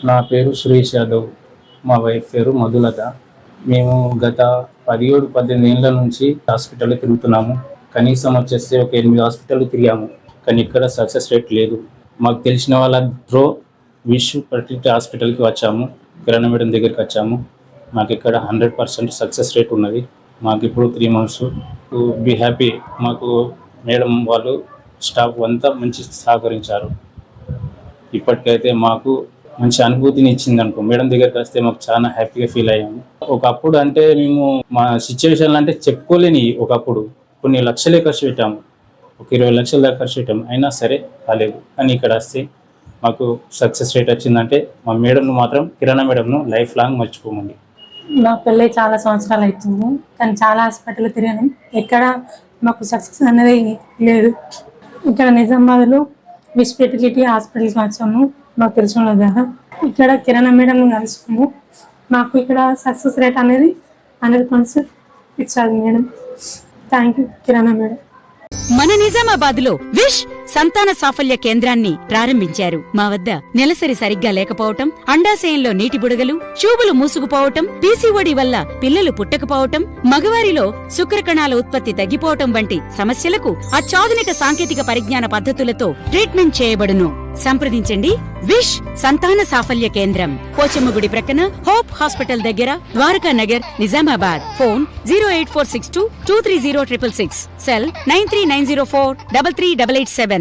నా పేరు సురేష్ యాదవ్. మా వైఫ్ పేరు మధులత. మేము గత 17-18 ఏళ్ల నుంచి హాస్పిటల్లో తిరుగుతున్నాము. కనీసం వచ్చేస్తే ఒక 8 హాస్పిటల్లు తిరిగాము, కానీ ఇక్కడ సక్సెస్ రేట్ లేదు. మాకు తెలిసిన వాళ్ళ త్రో విష్ ఫర్టిలిటీ హాస్పిటల్కి వచ్చాము, కిరణ్ మేడం దగ్గరికి వచ్చాము. మాకు ఇక్కడ 100% సక్సెస్ రేట్ ఉన్నది. మాకు ఇప్పుడు 3 months టు బీ హ్యాపీ. మాకు మేడం వాళ్ళు స్టాఫ్ అంతా మంచి సహకరించారు. ఇప్పటికైతే మాకు మంచి అనుభూతిని ఇచ్చింది అనుకో. మేడం దగ్గరికి వస్తే మాకు చాలా హ్యాపీగా ఫీల్ అయ్యాము. ఒకప్పుడు అంటే మేము మా సిచ్యువేషన్లు అంటే చెప్పుకోలేని, ఒకప్పుడు కొన్ని లక్షలే ఖర్చు పెట్టాము, ఒక 20 లక్షల దాకా ఖర్చు పెట్టాము, అయినా సరే కాలేదు. కానీ ఇక్కడ వస్తే మాకు సక్సెస్ రేట్ వచ్చిందంటే మా మేడంను మాత్రం, కిరణ్ మేడంను లైఫ్ లాంగ్ మర్చిపోమండి. నా పెళ్ళి చాలా సంవత్సరాలు అవుతుంది, కానీ చాలా హాస్పిటల్ తిరిగాను, ఎక్కడ మాకు సక్సెస్ అనేది లేదు. ఇక్కడ నిజామాబాద్లో విష్ ఫెర్టిలిటీ హాస్పిటల్కి వచ్చాము, మాకు తెలిసిన కదా. ఇక్కడ కిరణ్ మేడం కలుసుకున్నాము, మాకు ఇక్కడ సక్సెస్ రేట్ అనేది 100% ఇచ్చారు madam. Thank you Kiran madam. మన నిజామాబాద్ లో విష్ సంతాన సాఫల్య కేంద్రాన్ని ప్రారంభించారు. మా వద్ద నెలసరి సరిగ్గా లేకపోవటం, అండాశయంలో నీటి బుడగలు, ట్యూబులు మూసుకుపోవటం, పీసీఓడి వల్ల పిల్లలు పుట్టకపోవటం, మగవారిలో శుక్రకణాల ఉత్పత్తి తగ్గిపోవటం వంటి సమస్యలకు అత్యాధునిక సాంకేతిక పరిజ్ఞాన పద్ధతులతో ట్రీట్మెంట్ చేయబడును. సంప్రదించండి విష్ సంతాన సాఫల్య కేంద్రం, పోచమ్మగుడి ప్రక్కన హోప్ హాస్పిటల్ దగ్గర, ద్వారకా నగర్, నిజామాబాద్. Phone 08462230666, cell 9390433887.